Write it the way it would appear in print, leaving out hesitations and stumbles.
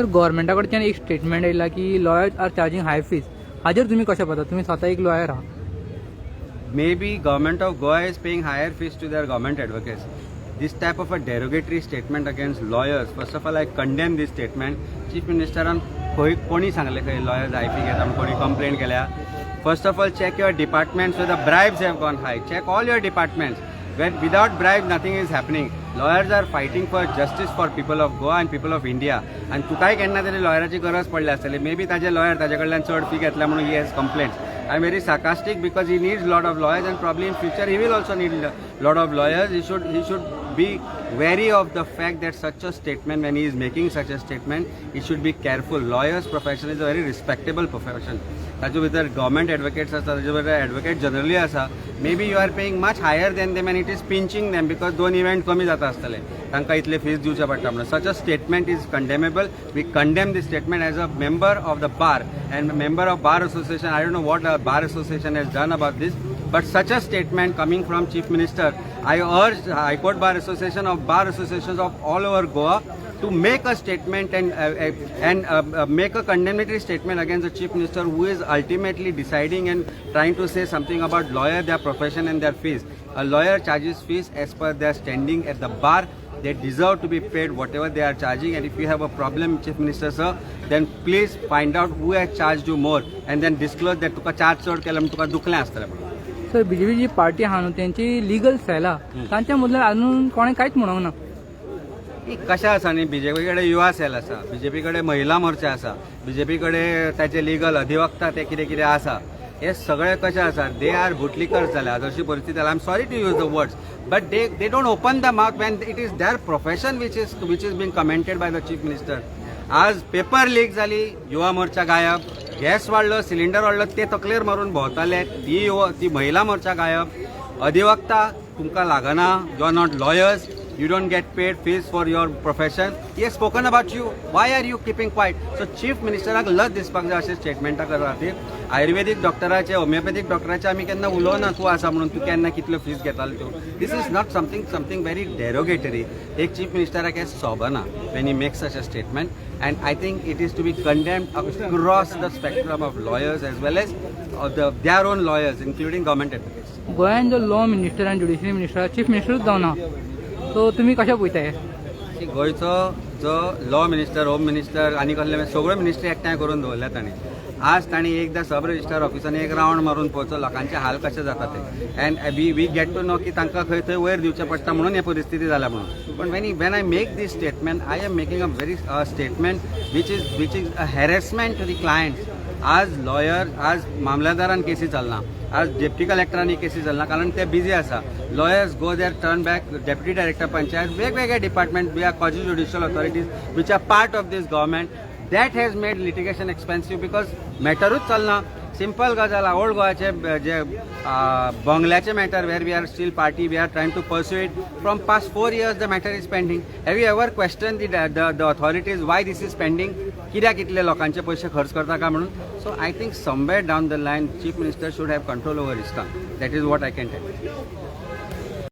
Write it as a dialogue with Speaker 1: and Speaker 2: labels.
Speaker 1: तर गव्हर्नमेंटा कडच्यान एक स्टेटमेंट येयला की लॉयर्स आर चार्जिंग हाय फीज. हाजेर तुम्ही कशें पळयता? तुम्ही स्वता एक लॉयर आहा.
Speaker 2: Maybe government of Goa is paying higher fees to their government advocates. This type of a derogatory statement against lawyers, first of all I condemn this statement. Chief Ministeran कोणी सांगले खंय lawyers high fee घेता कोणी complaint केल्या. First of all check your departments where the bribes have gone high. Check all your departments. Where without bribe nothing is happening. Lawyers are fighting for justice for people of Goa and people of India. And तुकाय केन्ना तरी लॉयराची गरज पडली आसतली. Maybe ताजे lawyer ताजे कडल्यान चड फी घेतला म्हणून he has complaints. I'm very sarcastic because he needs lot of lawyers and probably in future he will also need lot of lawyers. He should be wary of the fact that such a statement, when he is making such a statement, he should be careful. Lawyers profession is a very respectable profession. ताजे भितर government advocates आसा, ताजे भितर advocate generally आसा. Maybe you are paying much higher than them and it is pinching them because दोन event कमी जाता आसतले. तांकां इतले फीस दिवचे पडटा म्हणून. Such a statement is condemnable. We condemn this statement as a member of the bar and member of bar association. I don't know what the bar association has done about this, but such a statement coming from Chief Minister, I urge High Court Bar Association of bar associations of all over Goa to make a statement and make a condemnatory statement against the Chief Minister, who is ultimately deciding and trying to say something about lawyer, their profession and their fees. A lawyer charges fees as per their standing at the bar. They deserve to be paid whatever they are charging, and if you have a problem, Chief Minister sir, then please find out who has charged you more and then disclose that Tuka charge चड केला म्हणून तुका दुखलें आसतलें म्हणून.
Speaker 1: Sir BJP जी party आहा न्हू त्यांची legal sale आहा तांच्या मदल्यान अजून कोणें कांयच म्हणूंक ना.
Speaker 2: कशें आसा न्ही, बीजेपी कडेन युवा सेल आसा, बीजेपी कडेन महिला मोर्चा आसा, बीजेपी कडेन ताचे लिगल अधिवक्ता ते कितें कितें आसा. हे सगळे कशें आसा, दे आर बुटलीकर्स जाल्या अशी परिस्थिती जाला. I am sorry to use the words, but they don't open the mouth when it is there profession which is been commented by the chief minister. आज पेपर लीक जाली, युवा मोर्चा गायब, गॅस वाडलो, cylinder वाडलो, ते तकलेर मारून भोंवताले, ती महिला मोर्चा गायब. अधिवक्ता तुमकां लागना, you are not lawyers, you don't get paid fees for your profession. He has spoken about you. Why are you keeping quiet? So Chief Minister लज दिसपाक जाय अशें स्टेटमेंटा खातीर. आयुर्वेदीक डॉक्टराचे, होमिओपॅथीक डॉक्टराचे आमी केन्ना उलोवना तूं आसा म्हणून, तूं केन्ना कितल्यो फीस घेतालो तूं. This is not something very derogatory. एक चीफ मिनिस्टराक हें सोबना when he makes such a statement, and I think it is to be condemned across the spectrum of lawyers as well as their own lawyers, including government advocates.
Speaker 1: गोंयान जो law minister आनी judiciary minister chief मिनिस्टरूच जावना, so तुमी कशें पळयताय?
Speaker 2: गोंयचो जो law minister, home minister आनी कसले सगळ्यो मिनिस्ट्री एकठांय करून दवरल्या तांणी. आज तांणी एकदां सब रजिस्ट्रार ऑफिसान एक रावंड मारून पळोवचो लोकांचे हाल कशे जाता ते. And we get to know की तांकां खंय थंय वयर दिवचें पडटा म्हणून ही परिस्थिती जाल्या म्हणून. पण when I make this statement, I am making a very statement which is a harassment to the clients. आज लॉयर, आज मामलेदारान केसी चलना, आज डेप्टी कलेक्टरांनी केसी चलना कारण ते बिजी आसा. Lawyers go there turn back, deputy director panchayat, वेगवेगळे department, we are quasi judicial authorities which are part of these government. That has made litigation expensive because मॅटरूच चलना. सिंपल गजाल, ओल्ड गोवाचे जे बंगल्याचे मॅटर वेर we are still party, we are trying to pursue it from past 4 years the matter is pending. Have you ever question the authorities why this is pending, कित्याक इतले लोकांचे पयशे खर्च करता काय म्हणून. So I think somewhere down the line chief minister should have control over his tongue. That is what I can tail.